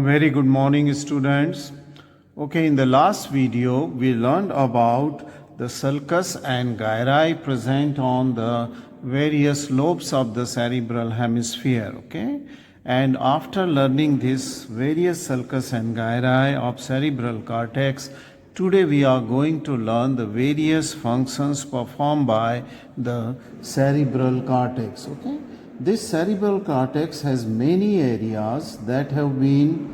A very good morning, students. Okay, in the last video, we learned about the sulcus and gyri present on the various lobes of the cerebral hemisphere. Okay, and after learning this various sulcus and gyri of cerebral cortex, today we are going to learn the various functions performed by the cerebral cortex. Okay. This cerebral cortex has many areas that have been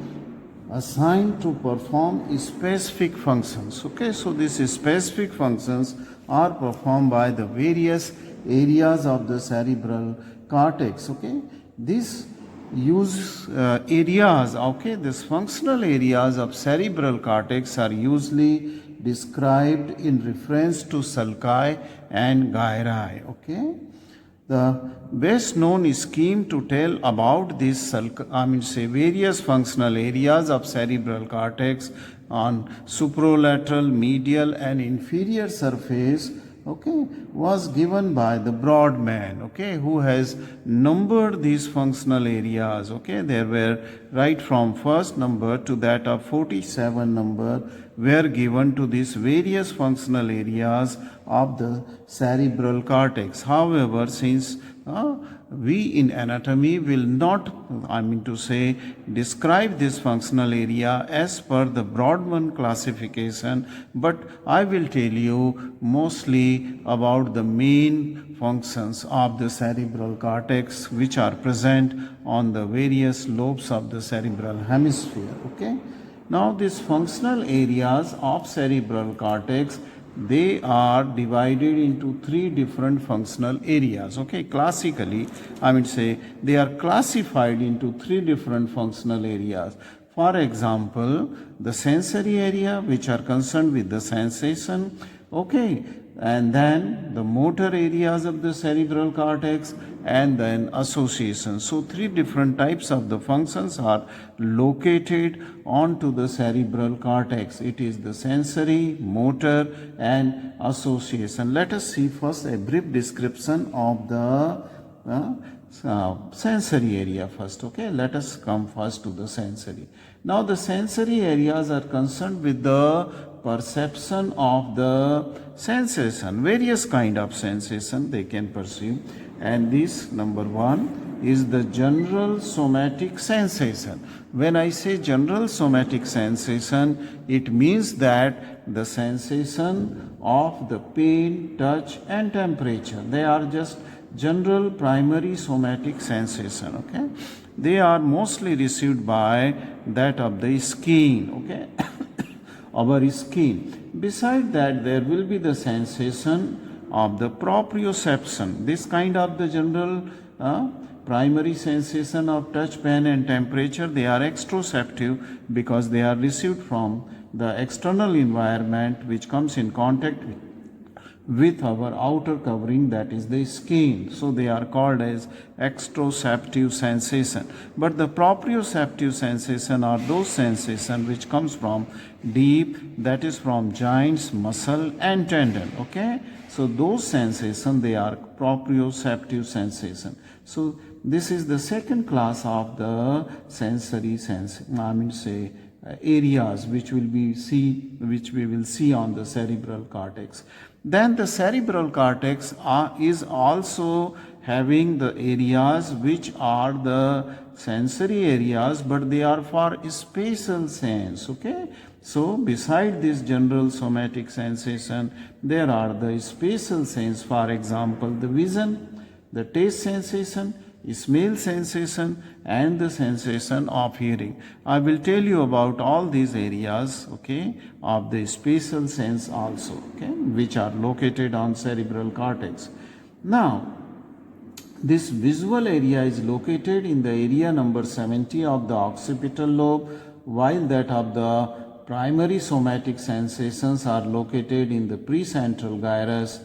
assigned to perform specific functions. Okay, so these specific functions are performed by the various areas of the cerebral cortex. Okay, these these functional areas of cerebral cortex are usually described in reference to sulci and gyri. Okay. The best known scheme to tell about these various functional areas of cerebral cortex on superolateral, medial and inferior surface, okay, was given by the Brodmann, okay, who has numbered these functional areas. Okay, there were right from first number to that of 47 number were given to these various functional areas of the cerebral cortex. However, since we in anatomy will not, describe this functional area as per the Brodmann classification, but I will tell you mostly about the main functions of the cerebral cortex which are present on the various lobes of the cerebral hemisphere. Okay. Now, these functional areas of cerebral cortex, they are divided into three different functional areas. Okay, classically, they are classified into three different functional areas. For example, the sensory area, which are concerned with the sensation, okay, and then the motor areas of the cerebral cortex, and then association. So three different types of the functions are located onto the cerebral cortex. It is the sensory, motor and association. Let us see first a brief description of the sensory area first. Okay, let us come first to the sensory. Now the sensory areas are concerned with the perception of the sensation, various kind of sensation they can perceive, and this number one is the general somatic sensation. When I say general somatic sensation, it means that the sensation of the pain, touch and temperature, they are just general primary somatic sensation. Okay, they are mostly received by that of the skin. Okay, our skin. Beside that, there will be the sensation of the proprioception. This kind of the general primary sensation of touch, pain and temperature, they are exteroceptive because they are received from the external environment which comes in contact with our outer covering, that is the skin. So they are called as exteroceptive sensation. But the proprioceptive sensation are those sensations which comes from deep, that is from joints, muscle and tendon. Okay, so those sensations, they are proprioceptive sensation. So this is the second class of the sensory areas which we will see on the cerebral cortex. Then the cerebral cortex is also having the areas which are the sensory areas, but they are for spatial sense. Okay, so beside this general somatic sensation, there are the spatial sense. For example, the vision, the taste sensation, smell sensation and the sensation of hearing. I will tell you about all these areas, okay, of the spatial sense also, okay, which are located on cerebral cortex. Now, this visual area is located in the area number 70 of the occipital lobe, while that of the primary somatic sensations are located in the postcentral gyrus,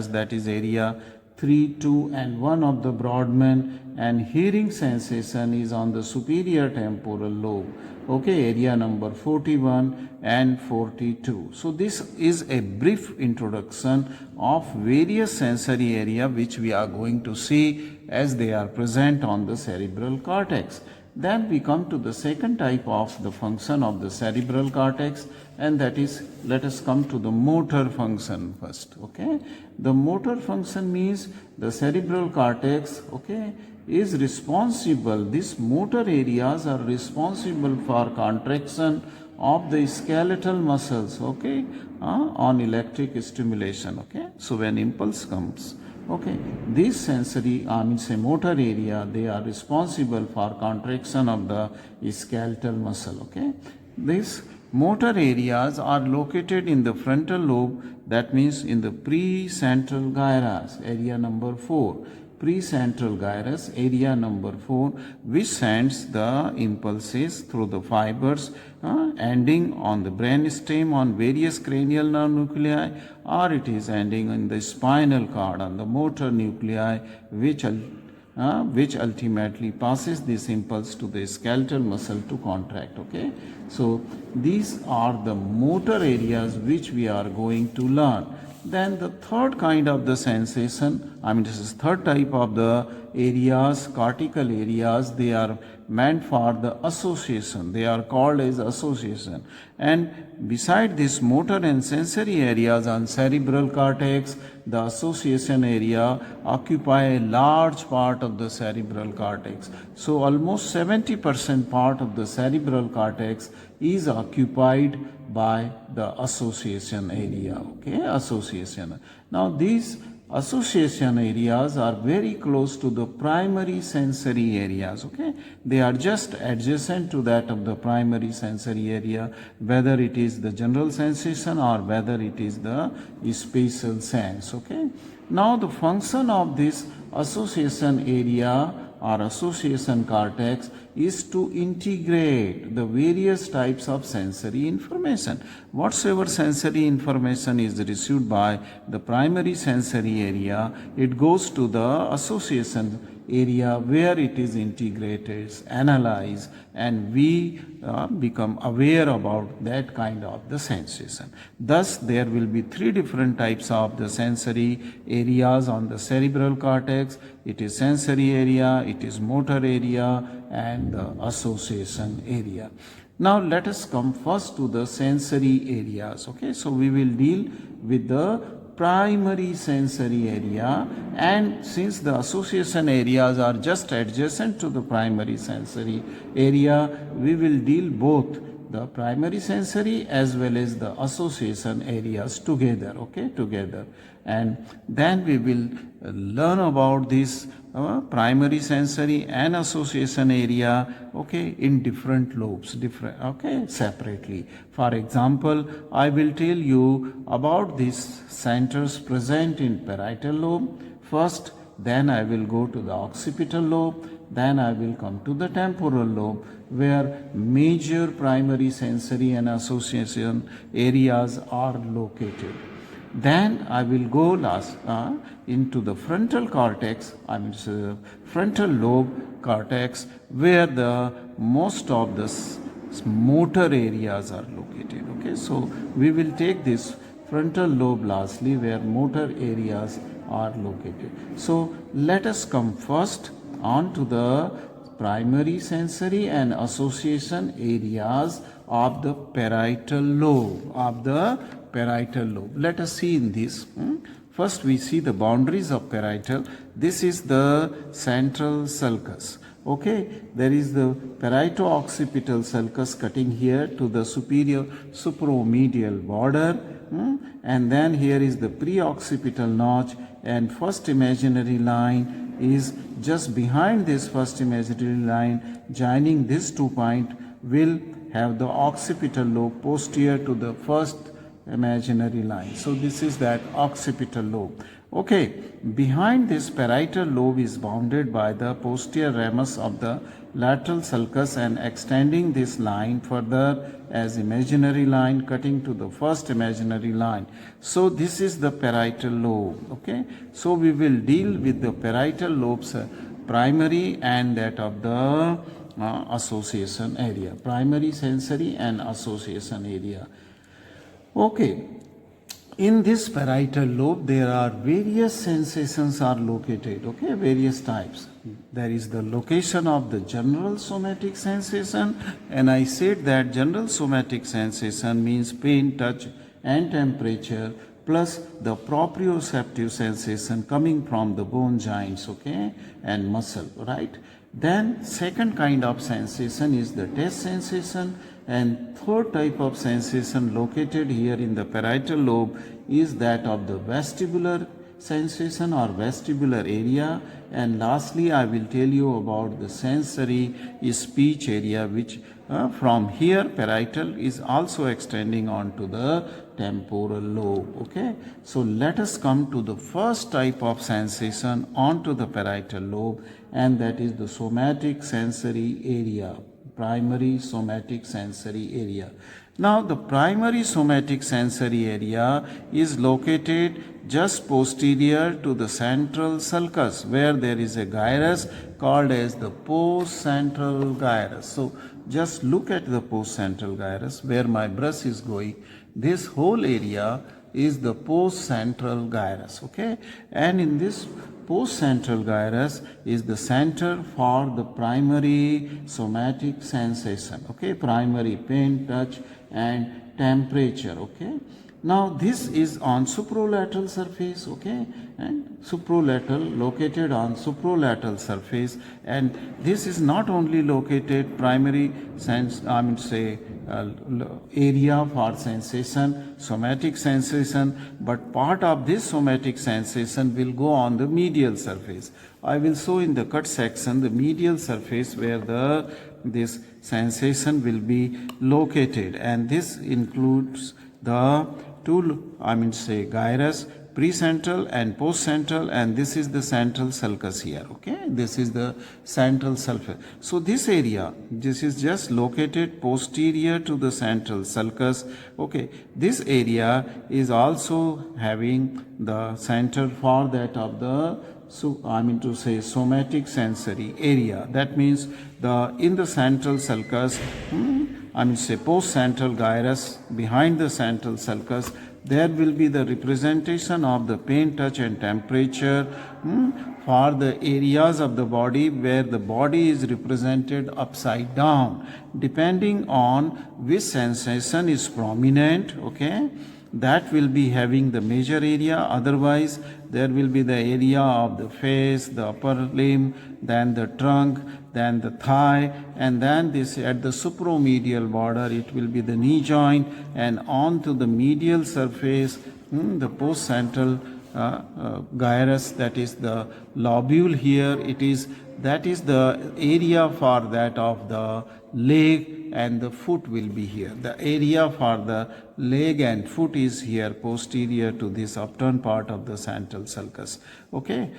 that is area 3, 2 and 1 of the Brodmann, and hearing sensation is on the superior temporal lobe. Okay, area number 41 and 42. So this is a brief introduction of various sensory area which we are going to see as they are present on the cerebral cortex. Then we come to the second type of the function of the cerebral cortex, and that is, let us come to the motor function first. Okay, the motor function means the cerebral cortex, okay, is responsible, these motor areas are responsible for contraction of the skeletal muscles, okay, on electric stimulation. Okay, so when impulse comes, okay, this sensory, means a motor area, they are responsible for contraction of the skeletal muscle. Okay, these motor areas are located in the frontal lobe, that means in the precentral gyrus, area number 4. Precentral gyrus, area number 4, which sends the impulses through the fibers ending on the brainstem on various cranial nerve nuclei, or it is ending in the spinal cord on the motor nuclei, which ultimately passes this impulse to the skeletal muscle to contract. Okay, so these are the motor areas which we are going to learn. Then the third kind of the sensation, this is third type of the areas, cortical areas, they are meant for the association. They are called as association. And beside this motor and sensory areas on cerebral cortex, the association area occupy a large part of the cerebral cortex. So almost 70% part of the cerebral cortex is occupied by the association area. Okay, association. Now these association areas are very close to the primary sensory areas. Okay, they are just adjacent to that of the primary sensory area, whether it is the general sensation or whether it is the spatial sense. Okay, now the function of this association area or association cortex is to integrate the various types of sensory information. Whatsoever sensory information is received by the primary sensory area, it goes to the association area where it is integrated, analyzed, and we become aware about that kind of the sensation. Thus, there will be 3 different types of the sensory areas on the cerebral cortex. It is sensory area, it is motor area, and the association area. Now let us come first to the sensory areas. Okay, so we will deal with the primary sensory area, and since the association areas are just adjacent to the primary sensory area, we will deal both the primary sensory as well as the association areas together. Okay, together, and then we will learn about this primary sensory and association area, okay, in different lobes, separately. For example, I will tell you about these centers present in parietal lobe first, then I will go to the occipital lobe, then I will come to the temporal lobe, where major primary sensory and association areas are located. Then I will go into the frontal cortex, frontal lobe cortex, where the most of the motor areas are located. Okay, so we will take this frontal lobe lastly, where motor areas are located. So let us come first on to the primary sensory and association areas of the parietal lobe, Let us see in this. First we see the boundaries of parietal. This is the central sulcus. Okay, there is the parieto-occipital sulcus cutting here to the superior supromedial border, and then here is the pre-occipital notch, and first imaginary line is just behind this first imaginary line. Joining this 2 point will have the occipital lobe posterior to the first imaginary line. So this is that occipital lobe. Okay, behind this parietal lobe is bounded by the posterior ramus of the lateral sulcus, and extending this line further as imaginary line cutting to the first imaginary line. So this is the parietal lobe. Okay, so we will deal with the parietal lobes, primary and that of the association area, primary sensory and association area. Okay, In this parietal lobe, there are various sensations are located, okay, various types. There is the location of the general somatic sensation, and I said that general somatic sensation means pain, touch, and temperature, plus the proprioceptive sensation coming from the bone joints, okay, and muscle, right? Then second kind of sensation is the taste sensation, and third type of sensation located here in the parietal lobe is that of the vestibular sensation or vestibular area, and lastly I will tell you about the sensory speech area, which from here parietal is also extending on to the temporal lobe. Okay, so let us come to the first type of sensation onto the parietal lobe, and that is the somatic sensory area, primary somatic sensory area. Now the primary somatic sensory area is located just posterior to the central sulcus, where there is a gyrus called as the post-central gyrus. So just look at the post-central gyrus where my brush is going. This whole area is the post-central gyrus, okay? And in this post-central gyrus is the center for the primary somatic sensation, okay? Primary pain, touch, and temperature, okay? Now this is on supralateral surface, okay, and supralateral, located on supralateral surface, and this is not only located primary area for sensation, somatic sensation, but part of this somatic sensation will go on the medial surface. I will show in the cut section the medial surface where this sensation will be located, and this includes the gyrus, precentral and postcentral, and this is the central sulcus here, okay? This is the central sulcus. So this area, this is just located posterior to the central sulcus, okay? This area is also having the center for that of the somatic sensory area. That means in the central sulcus, post-central gyrus, behind the central sulcus, there will be the representation of the pain, touch, and temperature for the areas of the body where the body is represented upside down, depending on which sensation is prominent, okay? That will be having the major area. Otherwise there will be the area of the face, the upper limb, then the trunk, then the thigh, and then this at the supromedial border it will be the knee joint, and on to the medial surface the post-central gyrus, that is the lobule here, that is the area for that of the leg, and the foot will be here. The area for the leg and foot is here posterior to this upturned part of the central sulcus, okay?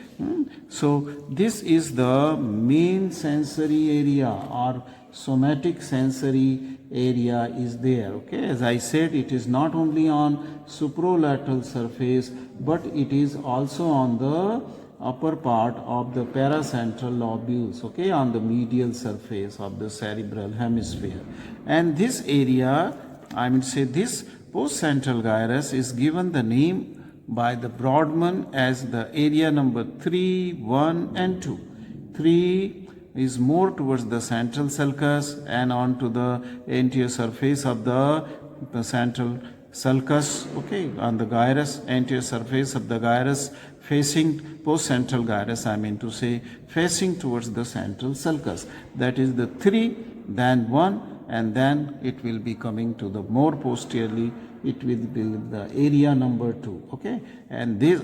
So this is the main sensory area or somatic sensory area is there, okay? As I said, it is not only on supralateral surface, but it is also on the upper part of the paracentral lobules, okay, on the medial surface of the cerebral hemisphere. And this area, this post-central gyrus is given the name by the Brodmann as the area number 3, 1, and 2. 3 is more towards the central sulcus and onto the anterior surface of the central sulcus, okay, on the gyrus, anterior surface of the gyrus, facing post-central gyrus, facing towards the central sulcus. That is the 3, then 1, and then it will be coming to the more posteriorly, it will be the area number 2, okay? And this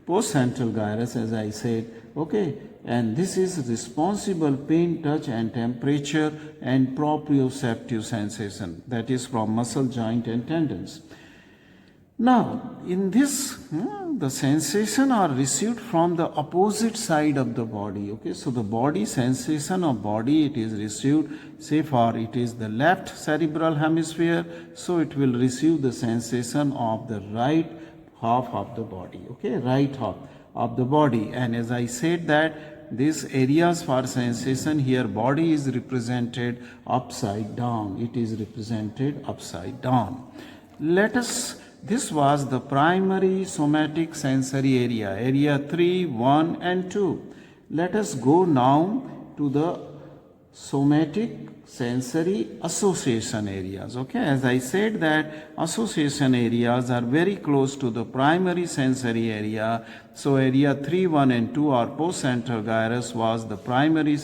post-central gyrus, as I said, okay, and this is responsible pain, touch, and temperature and proprioceptive sensation, that is from muscle, joint, and tendons. Now, in this, the sensation are received from the opposite side of the body, okay? So the body sensation of body, it is received, say for it is the left cerebral hemisphere, so it will receive the sensation of the right half of the body, okay? Right half of the body. And as I said that these areas for sensation here, body is represented upside down. It is represented upside down. Let us This was the primary somatic sensory area, area 3, 1 and 2. Let us go now to the somatic sensory association areas. Okay, as I said that association areas are very close to the primary sensory area. So area 3, 1 and 2 or postcentral gyrus was the primary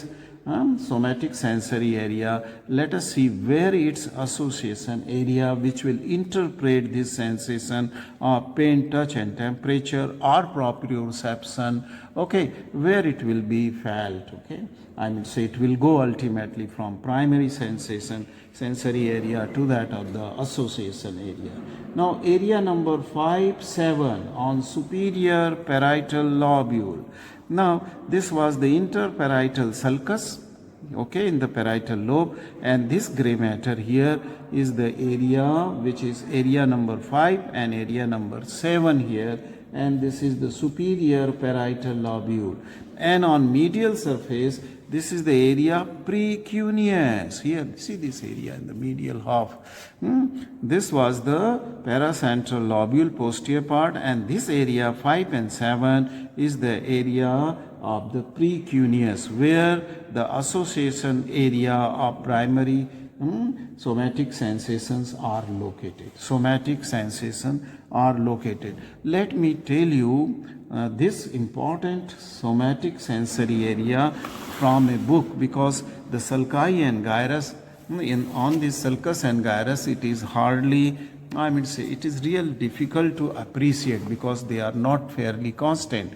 somatic sensory area. Let us see where its association area, which will interpret this sensation of pain, touch and temperature or proprioception, okay, where it will be felt. Okay, I mean say it will go ultimately from primary sensation sensory area to that of the association area. Now area number 5, 7 on superior parietal lobule. Now this was the interparietal sulcus, okay, in the parietal lobe, and this gray matter here is the area which is area number 5 and area number 7 here, and this is the superior parietal lobule. And on medial surface, this is the area precuneus. Here, see this area in the medial half. This was the paracentral lobule posterior part, and this area 5 and 7 is the area of the precuneus, where the association area of primary somatic sensations are located. Somatic sensations are located. Let me tell you this important somatic sensory area from a book, because the sulci and gyrus, on this sulcus and gyrus, it is hardly, I mean say, it is real difficult to appreciate because they are not fairly constant.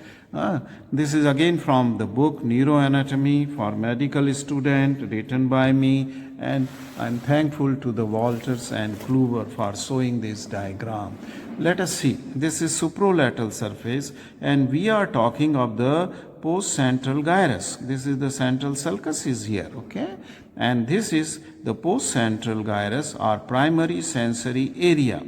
This is again from the book Neuroanatomy for Medical Student, written by me, and I'm thankful to the Walters and Kluwer for showing this diagram. Let us see. This is supralateral surface, and we are talking of the postcentral gyrus. This is the central sulcus is here, okay? And this is the postcentral gyrus or primary sensory area.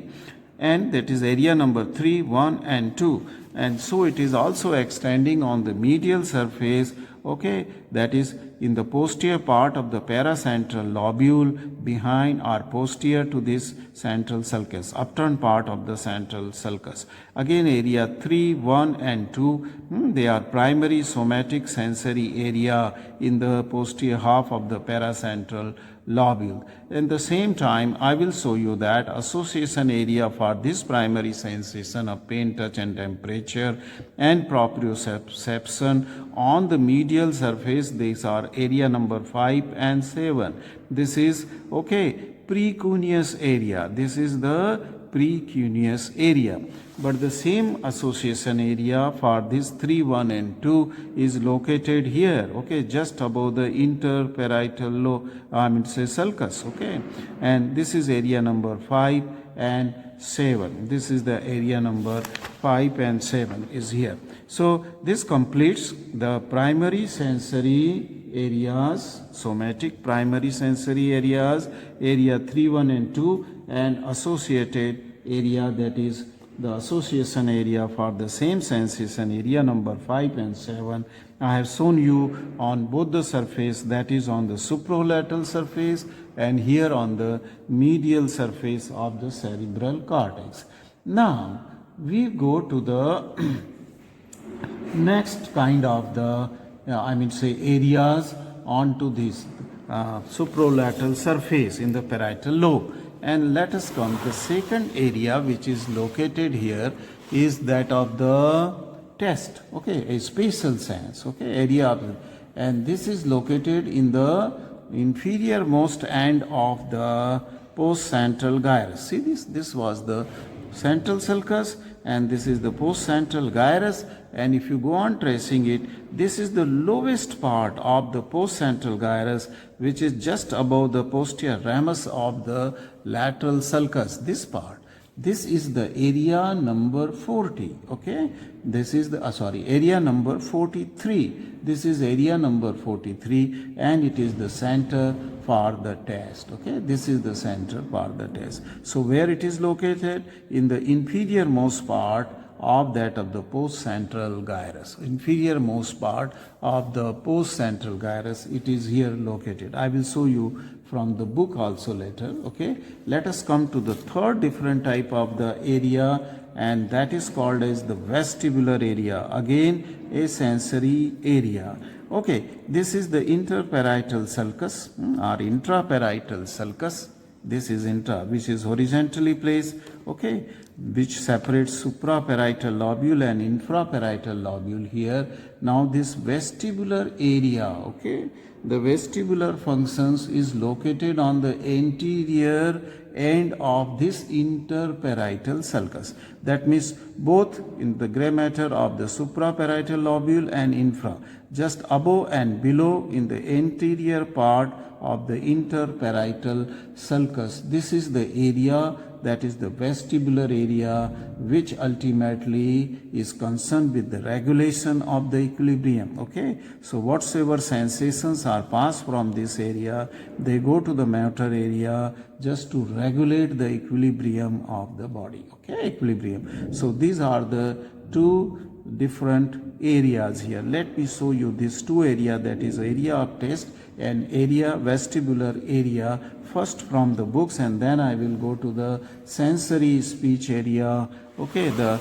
And that is area number 3, 1 and 2. And so it is also extending on the medial surface, okay, that is in the posterior part of the paracentral lobule behind or posterior to this central sulcus, upturned part of the central sulcus. Again area 3, 1 and 2, they are primary somatic sensory area in the posterior half of the paracentral lobule. At the same time, I will show you that association area for this primary sensation of pain, touch and temperature and proprioception on the medial surface. These are area number 5 and 7. This is, okay, precuneus area. This is the precuneus area. But the same association area for this 3, 1 and 2 is located here, okay, just above the interparietal sulcus, okay. And this is area number 5 and 7. This is the area number 5 and 7 is here. So this completes the primary sensory areas, somatic primary sensory areas, area 3, 1 and 2, and associated area, that is the association area for the same sensation, area number 5 and 7. I have shown you on both the surface, that is on the supralateral surface and here on the medial surface of the cerebral cortex. Now we go to the next kind of the areas onto this supralateral surface in the parietal lobe. And let us come to the second area, which is located here, is that of the test, okay, a spatial sense, okay, area of, and this is located in the inferior most end of the postcentral gyrus. See this was the central sulcus and this is the postcentral gyrus, and if you go on tracing it, this is the lowest part of the postcentral gyrus, which is just above the posterior ramus of the lateral sulcus, this part. This is the area number 40, okay. This is the area number 43. This is area number 43 and it is the center for the test, okay. This is the center for the test. So where it is located? In the inferior most part of that of the postcentral gyrus. Inferior most part of the postcentral gyrus, it is here located. I will show you from the book also later. Okay, let us come to the third different type of the area, and that is called as the vestibular area, again a sensory area. Okay, this is the interparietal sulcus or intraparietal sulcus. This is intra, which is horizontally placed, okay, which separates supraparietal lobule and infraparietal lobule here. Now this vestibular area, okay, the vestibular functions is located on the anterior end of this interparietal sulcus. That means both in the gray matter of the supraparietal lobule and infra, just above and below in the anterior part of the interparietal sulcus. This is the area, that is the vestibular area, which ultimately is concerned with the regulation of the equilibrium. Okay, so whatsoever sensations are passed from this area, they go to the motor area just to regulate the equilibrium of the body. Okay, equilibrium. So these are the two different areas here. Let me show you these two areas, that is area of taste and area, vestibular area, first from the books, and then I will go to the sensory speech area. Okay, the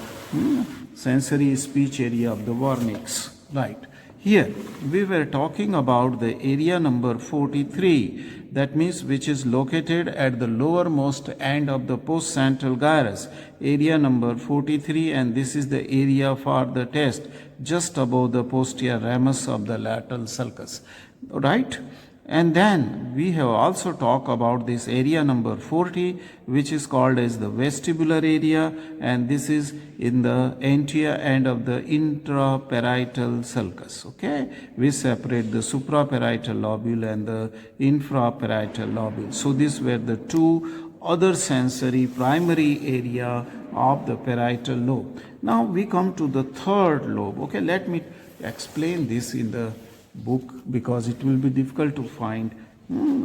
sensory speech area of the Wernicke's. Right. Here we were talking about the area number 43, that means which is located at the lowermost end of the postcentral gyrus, area number 43, and this is the area for the test just above the posterior ramus of the lateral sulcus. Right? And then we have also talked about this area number 40, which is called as the vestibular area, and this is in the anterior end of the intraparietal sulcus. Okay, we separate the supraparietal lobule and the infraparietal lobule. So these were the two other sensory primary area of the parietal lobe. Now we come to the third lobe. Okay, let me explain this in the book because it will be difficult to find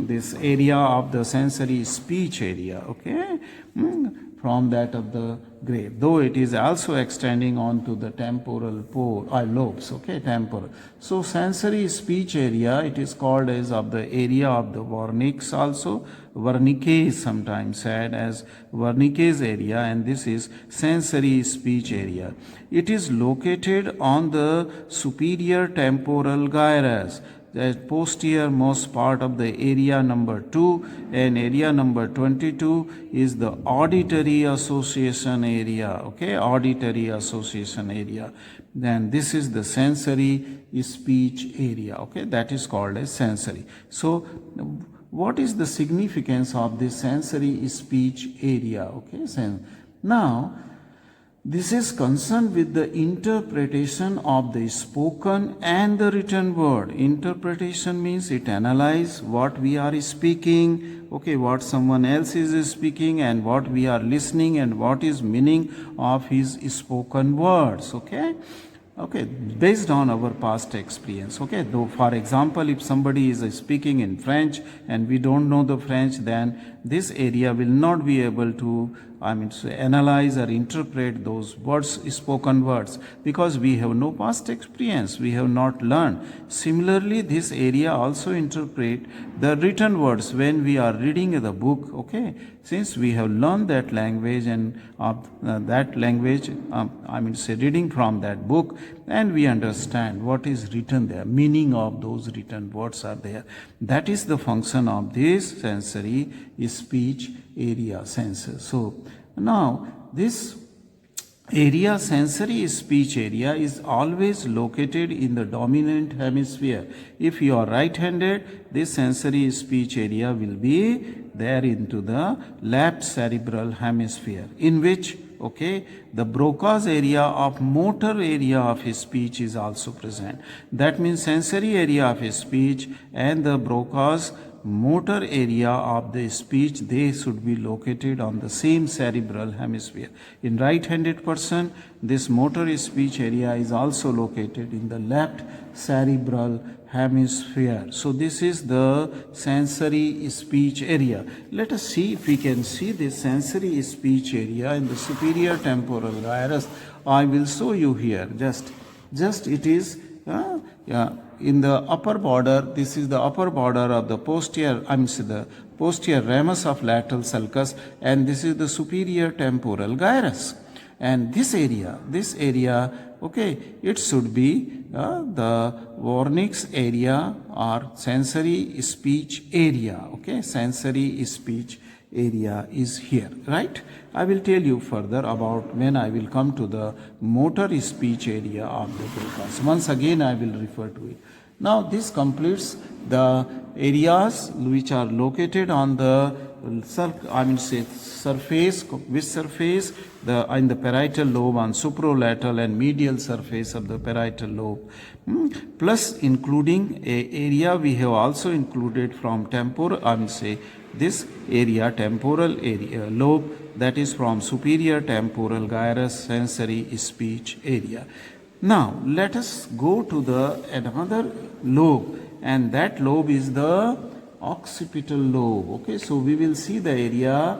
this area of the sensory speech area, okay, from that of the gray, though it is also extending on to the temporal lobes, okay, temporal. So sensory speech area, it is called as of the area of the Wernicke's also. Wernicke is sometimes said as Wernicke's area, and this is sensory speech area. It is located on the superior temporal gyrus, the posterior most part of the area number 2, and area number 22 is the auditory association area, okay, auditory association area. Then this is the sensory speech area, okay, that is called as sensory. So what is the significance of this sensory speech area? Okay, now this is concerned with the interpretation of the spoken and the written word. Interpretation means it analyzes what we are speaking, okay, what someone else is speaking, and what we are listening, and what is meaning of his spoken words, okay. Okay, based on our past experience. Okay, though for example, if somebody is speaking in French and we don't know the French, then this area will not be able to analyze or interpret those words, spoken words, because we have no past experience, we have not learned. Similarly, this area also interpret the written words when we are reading the book, okay, since we have learned that language and reading from that book, and we understand what is written there, meaning of those written words are there. That is the function of this sensory speech area sensor. So now this area, sensory speech area, is always located in the dominant hemisphere. If you are right-handed, this sensory speech area will be there into the left cerebral hemisphere, in which, okay, the Broca's area of motor area of his speech is also present. That means sensory area of his speech and the Broca's motor area of the speech, they should be located on the same cerebral hemisphere. In right-handed person, this motor speech area is also located in the left cerebral hemisphere. So this is the sensory speech area. Let us see if we can see this sensory speech area in the superior temporal gyrus. I will show you here. Just it is in the upper border, this is the upper border of the posterior, the posterior ramus of lateral sulcus, and this is the superior temporal gyrus. And this area, okay, it should be the Wernicke's area or sensory speech area, okay, sensory speech area is here, right? I will tell you further about when I will come to the motor speech area of the Broca's. Once again I will refer to it. Now this completes the areas which are located on the surface, which surface, in the parietal lobe, on supralateral and medial surface of the parietal lobe. Plus including a area we have also included from temporal, this area, temporal area lobe, that is from superior temporal gyrus sensory speech area. Now let us go to the another lobe, and that lobe is the occipital lobe. Okay, so we will see the area,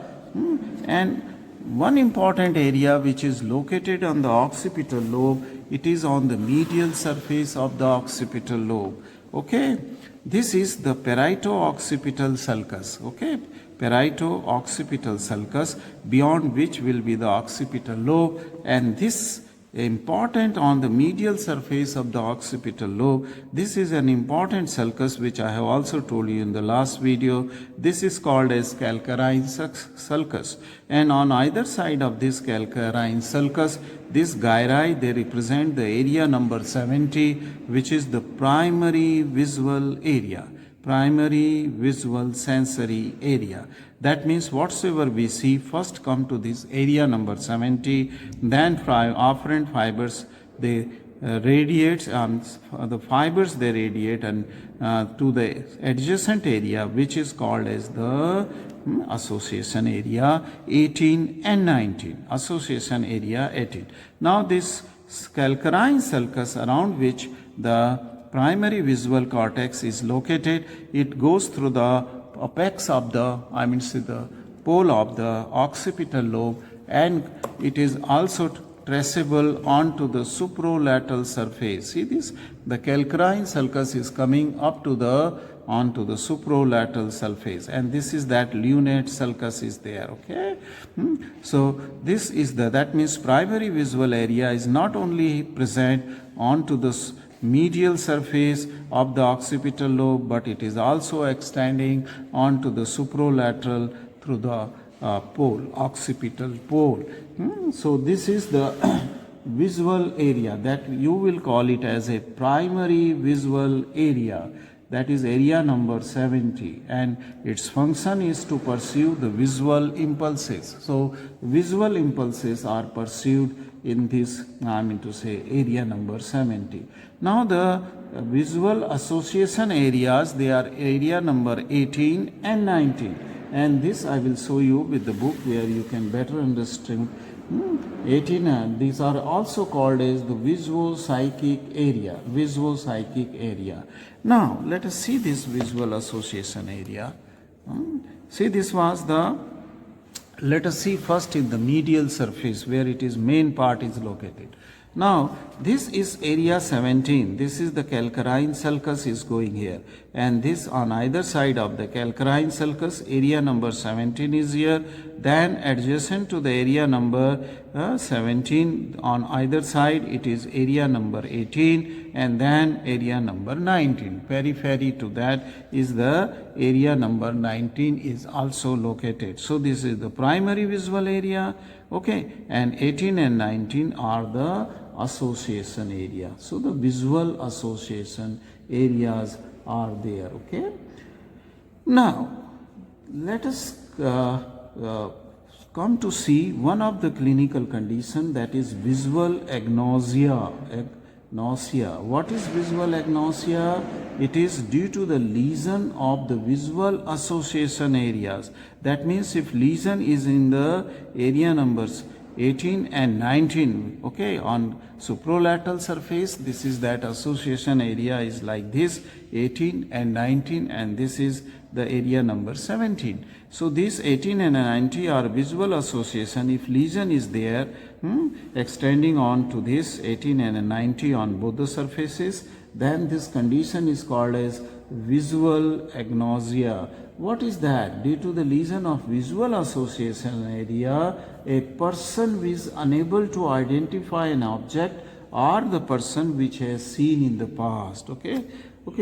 and one important area which is located on the occipital lobe, it is on the medial surface of the occipital lobe. Okay, this is the parieto-occipital sulcus. Okay, parieto-occipital sulcus, beyond which will be the occipital lobe, and this important on the medial surface of the occipital lobe. This is an important sulcus which I have also told you in the last video. This is called as calcarine sulcus, and on either side of this calcarine sulcus, this gyri, they represent the area number 70, which is the primary visual area, primary visual sensory area. That means whatsoever we see first come to this area number 70, then afferent fibers they radiate, the fibers they radiate and to the adjacent area, which is called as the association area 18 and 19, association area 18. Now this calcarine sulcus, around which the primary visual cortex is located, it goes through the apex of the, the pole of the occipital lobe, and it is also traceable onto the supralateral surface. See this, the calcarine sulcus is coming up to the onto the supralateral surface, and this is that lunate sulcus is there. Okay, so this is the, that means primary visual area is not only present onto the medial surface of the occipital lobe, but it is also extending onto the supralateral through the pole, occipital pole. So this is the visual area that you will call it as a primary visual area, that is area number 70, and its function is to pursue the visual impulses. So visual impulses are pursued in this, area number 70. Now the visual association areas, they are area number 18 and 19, and this I will show you with the book where you can better understand. 18, these are also called as the visuopsychic area, visuopsychic area. Now let us see this visual association area. See, this was the, let us see first in the medial surface where it is main part is located. Now this is area 17, this is the calcarine sulcus is going here, and this on either side of the calcarine sulcus, area number 17 is here, then adjacent to the area number 17 on either side it is area number 18, and then area number 19. Periphery to that is the area number 19 is also located. So this is the primary visual area, okay, and 18 and 19 are the association area. So the visual association areas are there. Okay. Now let us come to see one of the clinical condition, that is visual agnosia. Agnosia. What is visual agnosia? It is due to the lesion of the visual association areas. That means if lesion is in the area numbers 18 and 19, okay, on supralateral surface, this is that association area is like this, 18 and 19, and this is the area number 17. So these 18 and 19 are visual association. If lesion is there, extending on to this 18 and 90 on both the surfaces, then this condition is called as visual agnosia. What is that? Due to the lesion of visual association area, a person is unable to identify an object or the person which has seen in the past. Okay,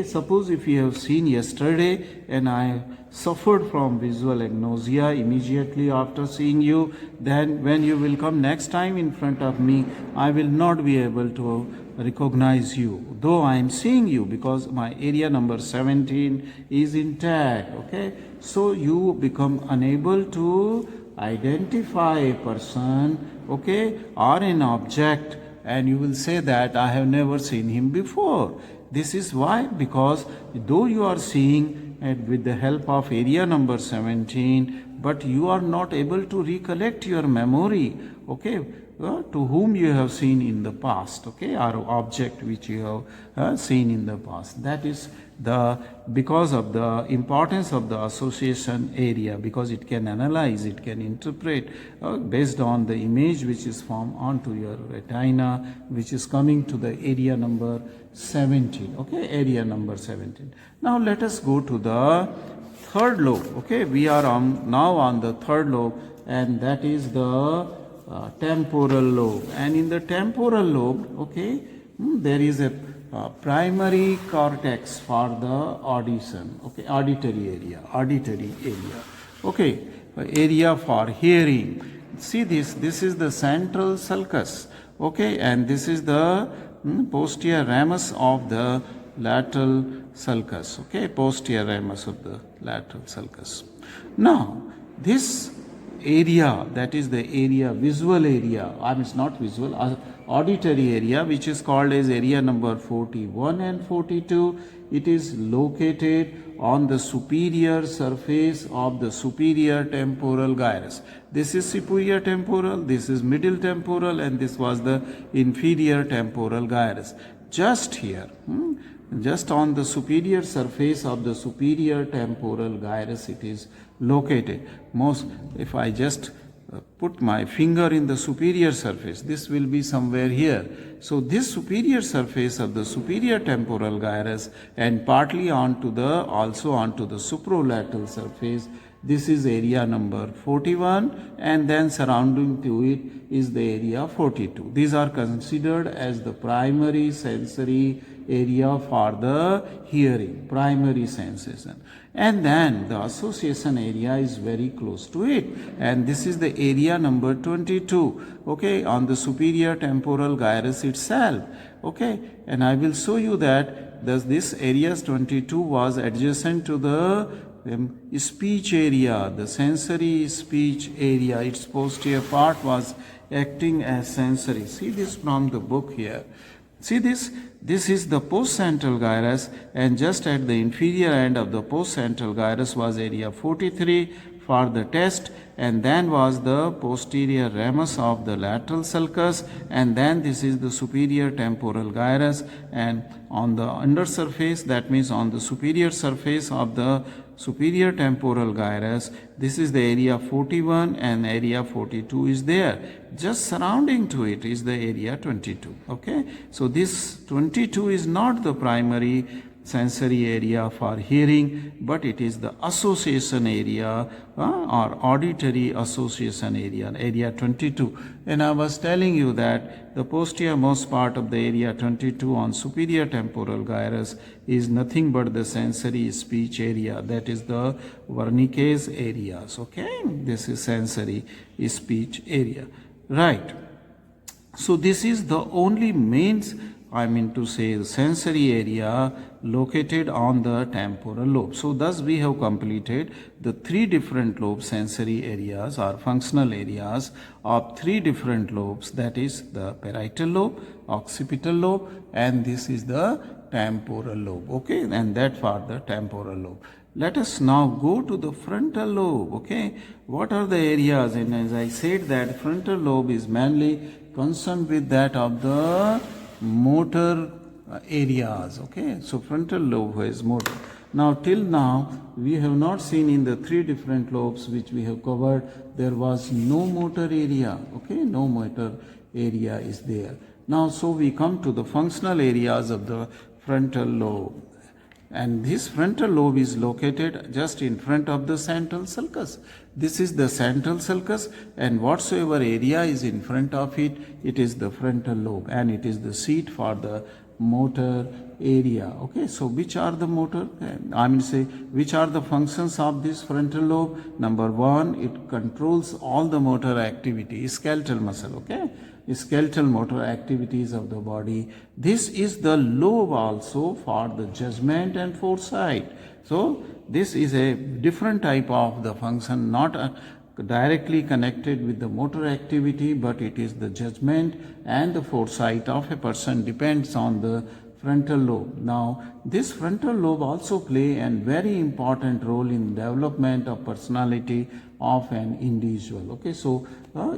suppose if you have seen yesterday and I suffered from visual agnosia immediately after seeing you, then when you will come next time in front of me, I will not be able to recognize you, though I am seeing you, because my area number 17 is intact. Okay, so you become unable to identify a person, okay, or an object, and you will say that I have never seen him before. This is why, because though you are seeing with the help of area number 17, but you are not able to recollect your memory, okay, to whom you have seen in the past, okay, or object which you have seen in the past. That is because of the importance of the association area, because it can analyze, it can interpret based on the image which is formed onto your retina, which is coming to the area number 17. Okay, area number 17. Now let us go to the third lobe. Okay, we are now on the third lobe, and that is the temporal lobe. And in the temporal lobe, okay, there is a primary cortex for the audition, okay, auditory area, okay, area for hearing. See this is the central sulcus, okay, and this is the posterior ramus of the lateral sulcus, okay, posterior ramus of the lateral sulcus. Now this area, that is the area, visual area, it's not visual, auditory area, which is called as area number 41 and 42. It is located on the superior surface of the superior temporal gyrus. This is superior temporal, this is middle temporal, and this was the inferior temporal gyrus. Just here, just on the superior surface of the superior temporal gyrus it is located. If I just put my finger in the superior surface, this will be somewhere here. So this superior surface of the superior temporal gyrus and partly also onto the supralateral surface, this is area number 41, and then surrounding to it is the area 42. These are considered as the primary sensory area for the hearing, primary sensation. And then the association area is very close to it, and this is the area number 22, okay, on the superior temporal gyrus itself, okay. And I will show you that this area 22 was adjacent to the speech area, the sensory speech area. Its posterior part was acting as sensory. See this from the book here. See this is the postcentral gyrus, and just at the inferior end of the postcentral gyrus was area 43 for the test, and then was the posterior ramus of the lateral sulcus, and then this is the superior temporal gyrus, and on the undersurface, that means on the superior surface of the superior temporal gyrus, this is the area 41 and area 42 is there. Just surrounding to it is the area 22. Okay, so this 22 is not the primary sensory area for hearing, but it is the association area or auditory association area, area 22. And I was telling you that the posterior most part of the area 22 on superior temporal gyrus is nothing but the sensory speech area, that is the Wernicke's areas. Okay, this is sensory speech area, right? So this is the only sensory area located on the temporal lobe. So thus we have completed the three different lobe sensory areas or functional areas of three different lobes, that is the parietal lobe, occipital lobe, and this is the temporal lobe. Okay, and that for the temporal lobe. Let us now go to the frontal lobe. Okay, what are the areas? And as I said that frontal lobe is mainly concerned with that of the motor areas. Okay, so frontal lobe is motor. Now till now we have not seen in the three different lobes which we have covered, there was no motor area, okay, no motor area is there. Now so we come to the functional areas of the frontal lobe. And this frontal lobe is located just in front of the central sulcus. This is the central sulcus, and whatsoever area is in front of it, it is the frontal lobe, and it is the seat for the motor area. Okay, so which are the which are the functions of this frontal lobe? Number one, it controls all the motor activity, skeletal muscle, okay? Skeletal motor activities of the body. This is the lobe also for the judgment and foresight. So this is a different type of the function, not directly connected with the motor activity, but it is the judgment and the foresight of a person depends on the frontal lobe. Now this frontal lobe also play a very important role in development of personality of an individual. Okay, so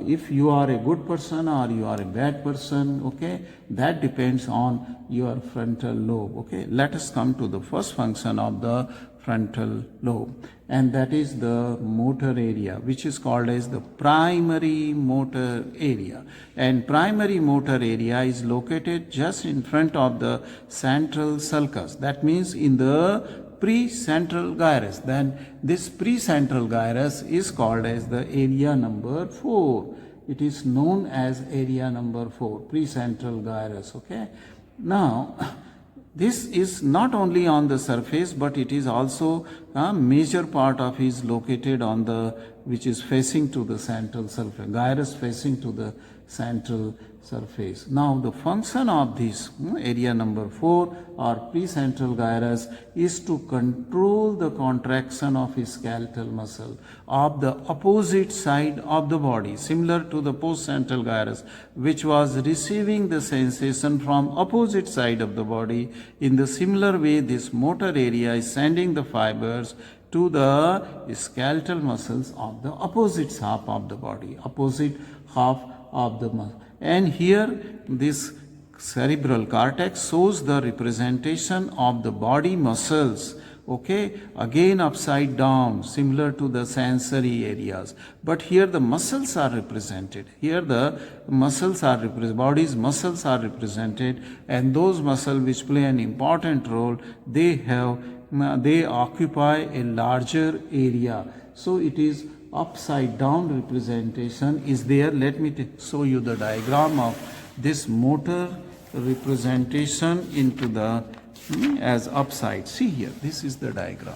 if you are a good person or you are a bad person, okay, that depends on your frontal lobe. Okay, let us come to the first function of the frontal lobe, and that is the motor area, which is called as the primary motor area. And primary motor area is located just in front of the central sulcus. That means in the precentral gyrus. Then this precentral gyrus is called as the area number 4. It is known as area number 4, precentral gyrus. Okay. Now this is not only on the surface, but it is also a major part of is located on the, which is facing to the central surface, gyrus facing to the central surface. Now the function of this area number 4 or precentral gyrus is to control the contraction of his skeletal muscle of the opposite side of the body, similar to the postcentral gyrus, which was receiving the sensation from opposite side of the body. In the similar way, this motor area is sending the fibers to the skeletal muscles of the opposite half of the body, opposite half of the muscle. And here this cerebral cortex shows the representation of the body muscles, okay, again upside down, similar to the sensory areas. But here the muscles are represented. Here the muscles are represented, body's muscles are represented, and those muscles which play an important role, they occupy a larger area. So it is upside down representation is there. Let me show you the diagram of this motor representation into the as upside. See here, this is the diagram,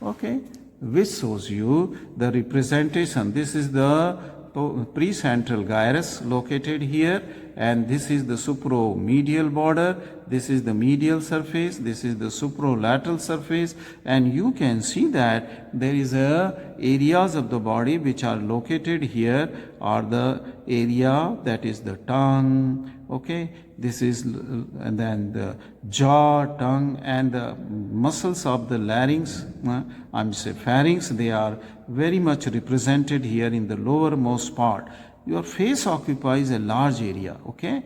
okay, which shows you the representation. This is the precentral gyrus located here, and this is the supromedial border, this is the medial surface, this is the supralateral surface, and you can see that there is areas of the body which are located here are the area that is the tongue, okay, this is, and then the jaw, tongue, and the muscles of the larynx, pharynx, they are very much represented here in the lowermost part. Your face occupies a large area, okay.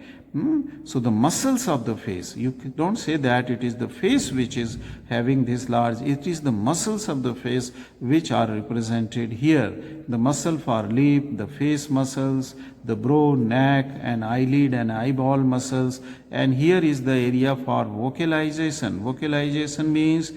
So the muscles of the face, you don't say that it is the face which is having this large, it is the muscles of the face which are represented here. The muscle for lip, the face muscles, the brow, neck, and eyelid and eyeball muscles. And here is the area for vocalization. Vocalization means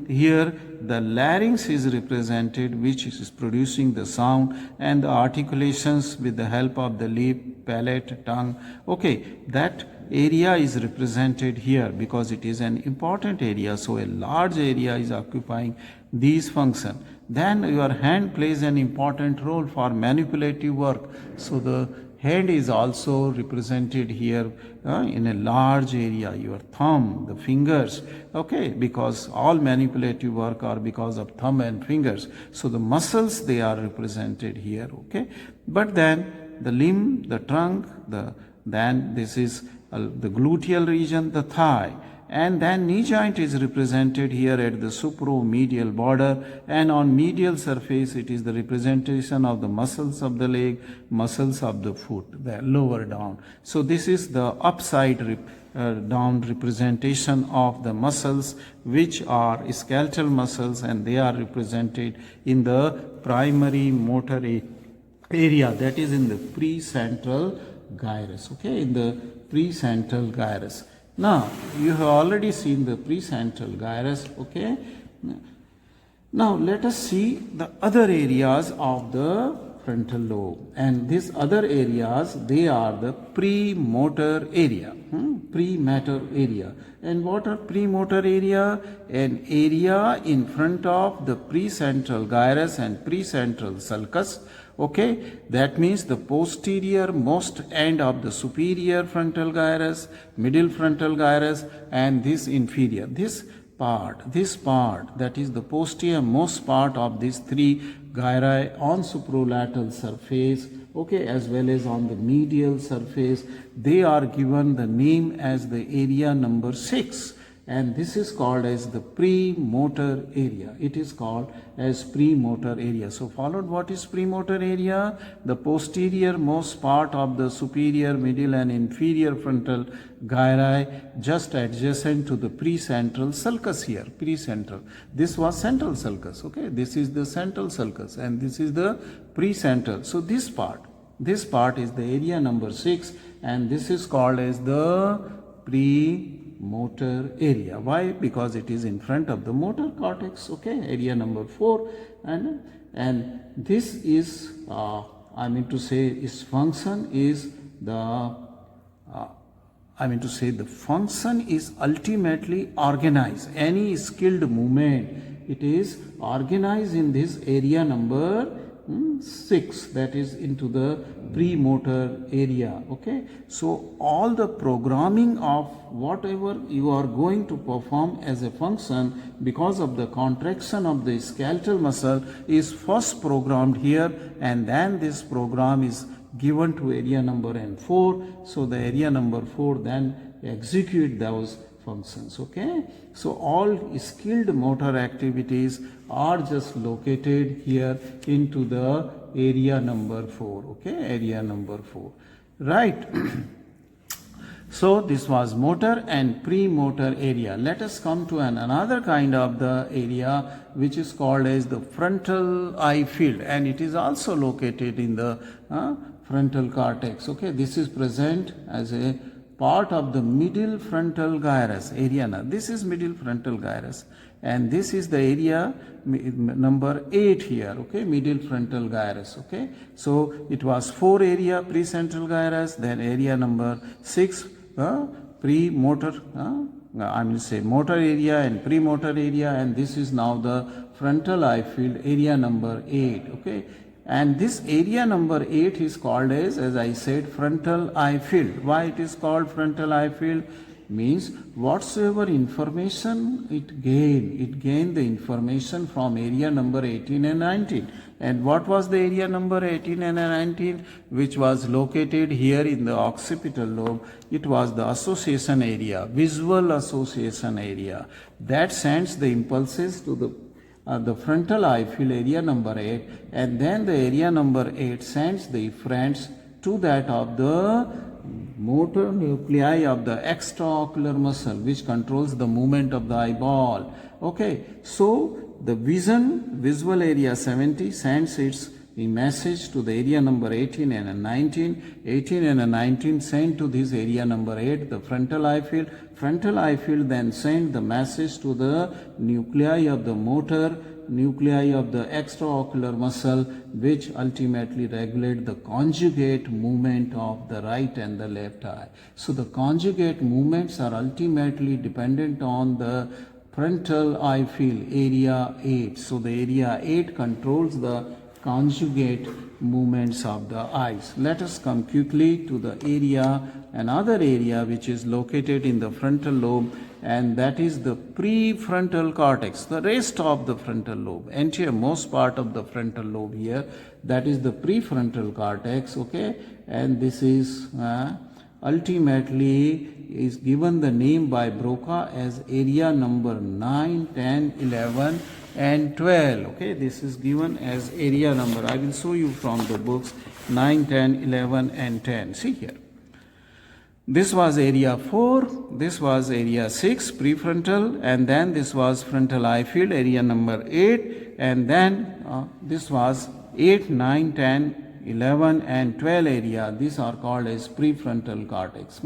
here the larynx is represented, which is producing the sound, and the articulations with the help of the lip, palate, tongue. Okay, that area is represented here because it is an important area. So a large area is occupying these functions. Then your hand plays an important role for manipulative work. So the hand is also represented here in a large area, your thumb, the fingers, okay, because all manipulative work are because of thumb and fingers. So the muscles, they are represented here, okay. But then the limb, the trunk, then this is the gluteal region, the thigh, and then knee joint is represented here at the supromedial border, and on medial surface it is the representation of the muscles of the leg, muscles of the foot, the lower down. So this is the upside down representation of the muscles, which are skeletal muscles, and they are represented in the primary motor area, that is in the precentral gyrus, okay, in the precentral gyrus. Now you have already seen the precentral gyrus, okay. Now let us see the other areas of the frontal lobe, and these other areas, they are the premotor area, premotor area. And what are premotor area? An area in front of the precentral gyrus and precentral sulcus, okay, that means the posterior most end of the superior frontal gyrus, middle frontal gyrus, and this inferior, this part, that is the posterior most part of these three gyri on supralateral surface, okay, as well as on the medial surface, they are given the name as the area number 6, and this is called as the premotor area. It is called as premotor area. So followed, what is premotor area? The posterior most part of the superior, middle and inferior frontal gyri just adjacent to the precentral sulcus here, precentral. This was central sulcus, okay, this is the central sulcus and this is the precentral. So this part is the area number 6, and this is called as the premotor area. Why? Because it is in front of the motor cortex, okay, area number 4, and this is its function is the the function is ultimately organized. Any skilled movement, it is organized in this area number 6, that is into the premotor area, okay. So all the programming of whatever you are going to perform as a function because of the contraction of the skeletal muscle is first programmed here, and then this program is given to area number 4. So the area number 4 then execute those functions, okay. So all skilled motor activities are just located here into the area number 4, okay, area number 4, right. So this was motor and premotor area. Let us come to another kind of the area which is called as the frontal eye field, and it is also located in the frontal cortex, okay. This is present as a part of the middle frontal gyrus area. Now this is middle frontal gyrus, and this is the area number 8 here, okay, middle frontal gyrus, okay. So it was 4 area precentral gyrus, then area number 6 premotor, motor area and premotor area, and this is now the frontal eye field area number 8, okay. And this area number 8 is called as I said, frontal eye field. Why it is called frontal eye field? Means whatsoever information it gained the information from area number 18 and 19. And what was the area number 18 and 19? Which was located here in the occipital lobe. It was the association area, visual association area, that sends the impulses to the frontal eye field area number 8, and then the area number 8 sends the efferents to that of the motor nuclei of the extraocular muscle, which controls the movement of the eyeball, okay. So the visual area 70 sends its message to the area number 18 and 19. 18 and 19 sent to this area number 8, the frontal eye field. Frontal eye field then sent the message to the nuclei of the motor, nuclei of the extraocular muscle, which ultimately regulate the conjugate movement of the right and the left eye. So the conjugate movements are ultimately dependent on the frontal eye field area 8. So the area 8 controls the conjugate movements of the eyes. Let us come quickly to the another area which is located in the frontal lobe, and that is the prefrontal cortex, the rest of the frontal lobe, entire most part of the frontal lobe here, that is the prefrontal cortex, okay. And this is ultimately is given the name by Broca as area number 9, 10, 11 and 12. Okay, this is given as area number. I will show you from the books 9, 10, 11 and 10. See here. This was area 4, this was area 6 prefrontal, and then this was frontal eye field area number 8, and then this was 8, 9, 10, 11 and 12 area. These are called as prefrontal cortex.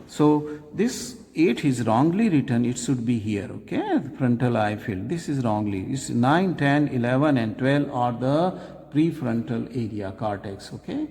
So this 8 is wrongly written, it should be here, okay, frontal eye field. This is wrongly. It's 9, 10, 11 and 12 are the prefrontal area cortex, okay.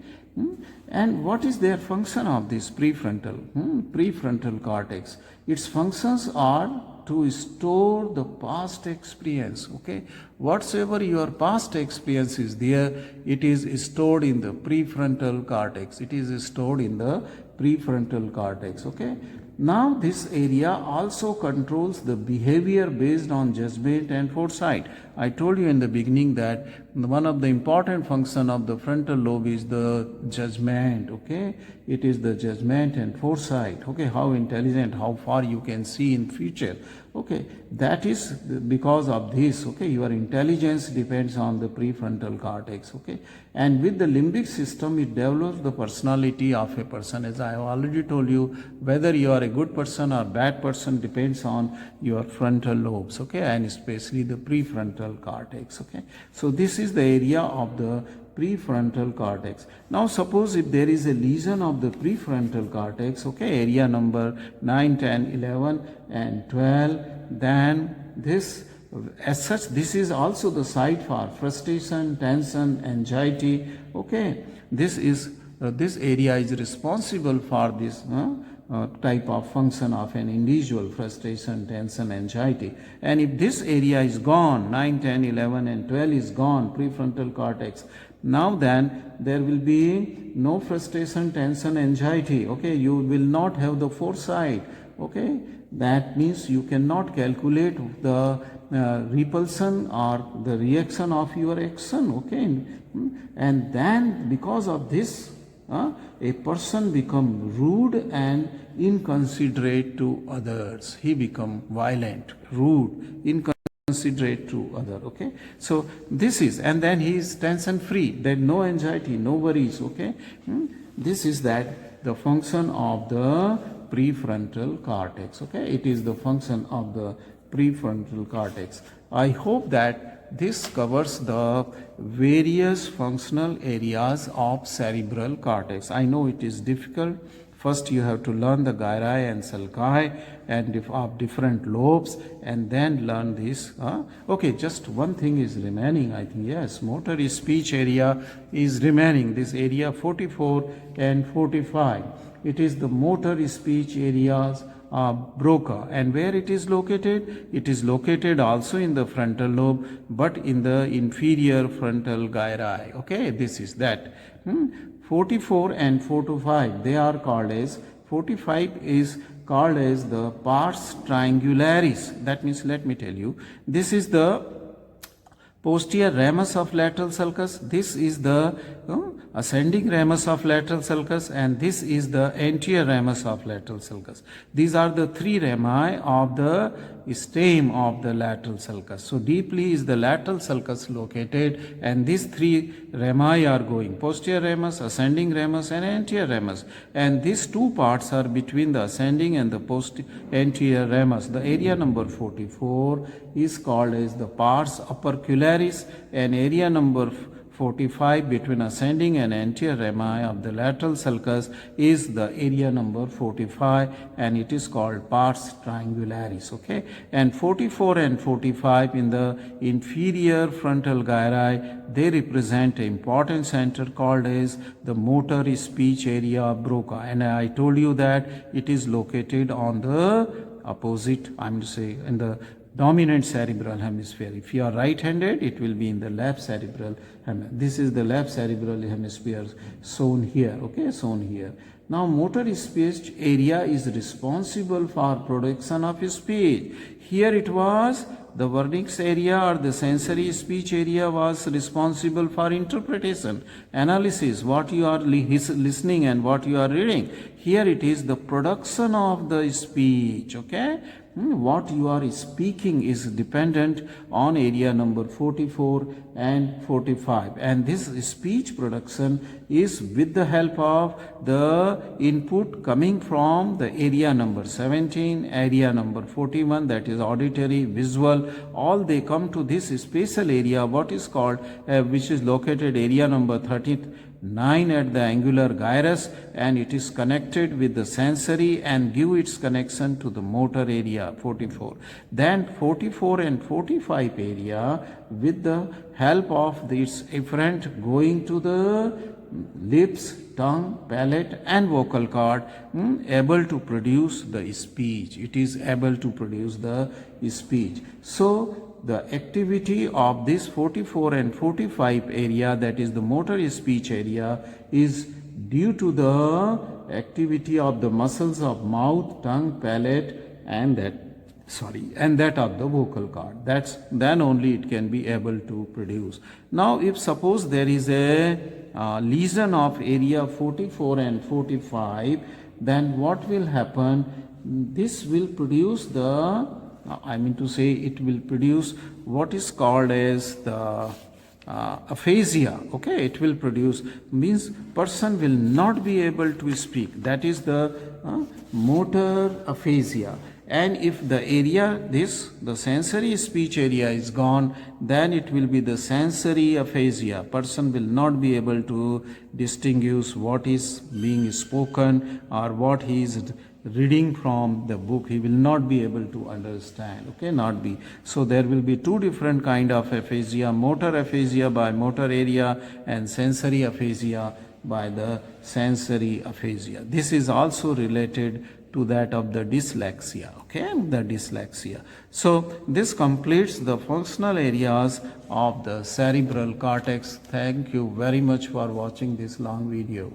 And what is their function of this prefrontal cortex? Its functions are to store the past experience, okay. Whatsoever your past experience is there, it is stored in the prefrontal cortex. It is stored in the prefrontal cortex, okay. Now this area also controls the behavior based on judgment and foresight. I told you in the beginning that one of the important function of the frontal lobe is the judgment, okay. It is the judgment and foresight, okay, how intelligent, how far you can see in future, okay. That is because of this, okay, your intelligence depends on the prefrontal cortex, okay. And with the limbic system, it develops the personality of a person. As I have already told you, whether you are a good person or bad person depends on your frontal lobes, okay, and especially the prefrontal cortex, okay. So this is the area of the prefrontal cortex. Now suppose if there is a lesion of the prefrontal cortex, okay, area number 9, 10, 11 and 12, then this, as such, this is also the site for frustration, tension, anxiety, okay. This is this area is responsible for this type of function of an individual, frustration, tension, anxiety. And if this area is gone, 9, 10, 11 and 12 is gone, prefrontal cortex, now then there will be no frustration, tension, anxiety, okay. You will not have the foresight, okay. That means you cannot calculate the repulsion or the reaction of your action, okay. And then because of this, a person become rude and inconsiderate to others. He become violent, rude, inconsiderate to other, okay. So this is, and then he is tension free, there no anxiety, no worries, okay. This is that the function of the prefrontal cortex, okay. It is the function of the prefrontal cortex. I hope that this covers the various functional areas of cerebral cortex. I know it is difficult. First you have to learn the gyri and sulci and of different lobes, and then learn this. Okay, just one thing is remaining, I think. Yes, motor speech area is remaining. This area 44 and 45. It is the motor speech areas Broca. And where it is located? It is located also in the frontal lobe, but in the inferior frontal gyri. Okay, this is that. 44 and 45, they are called as, 45 is called as the pars triangularis. That means, let me tell you, this is the posterior ramus of lateral sulcus, this is the ascending ramus of lateral sulcus, and this is the anterior ramus of lateral sulcus. These are the three rami of the stem of the lateral sulcus. So deeply is the lateral sulcus located, and these three rami are going, posterior ramus, ascending ramus and anterior ramus, and these two parts are between the ascending and the anterior ramus. The area number 44 is called as the pars opercularis, and area number 45 between ascending and anterior rami of the lateral sulcus is the area number 45, and it is called pars triangularis, okay. And 44 and 45 in the inferior frontal gyri, they represent an important center called as the motor speech area of Broca, and I told you that it is located on the opposite, I'm to say, in the dominant cerebral hemisphere. If you are right-handed, it will be in the left cerebral hemisphere. This is the left cerebral hemisphere shown here, okay, shown here. Now motor speech area is responsible for production of speech. Here it was the vernix area or the sensory speech area was responsible for interpretation, analysis, what you are listening and what you are reading. Here it is the production of the speech, okay? What you are speaking is dependent on area number 44 and 45, and this speech production is with the help of the input coming from the area number 17, area number 41, that is auditory, visual, all they come to this spatial area what is called which is located area number 39 at the angular gyrus, and it is connected with the sensory and give its connection to the motor area 44. Then 44 and 45 area with the help of its efferent going to the lips, tongue, palate and vocal cord, able to produce the speech. It is able to produce the speech. So the activity of this 44 and 45 area, that is the motor speech area, is due to the activity of the muscles of mouth, tongue, palate and that of the vocal cord. Then only it can be able to produce. Now if suppose there is a lesion of area 44 and 45, then what will happen? This will produce it will produce what is called as the aphasia. Okay, it will produce, means person will not be able to speak. That is the motor aphasia. And if the area, the sensory speech area is gone, then it will be the sensory aphasia. Person will not be able to distinguish what is being spoken or what he is reading from the book. He will not be able to understand. Okay, not be. So there will be two different kind of aphasia: motor aphasia by motor area and sensory aphasia by the sensory aphasia. This is also related to that of the dyslexia. Okay, the dyslexia. So this completes the functional areas of the cerebral cortex. Thank you very much for watching this long video.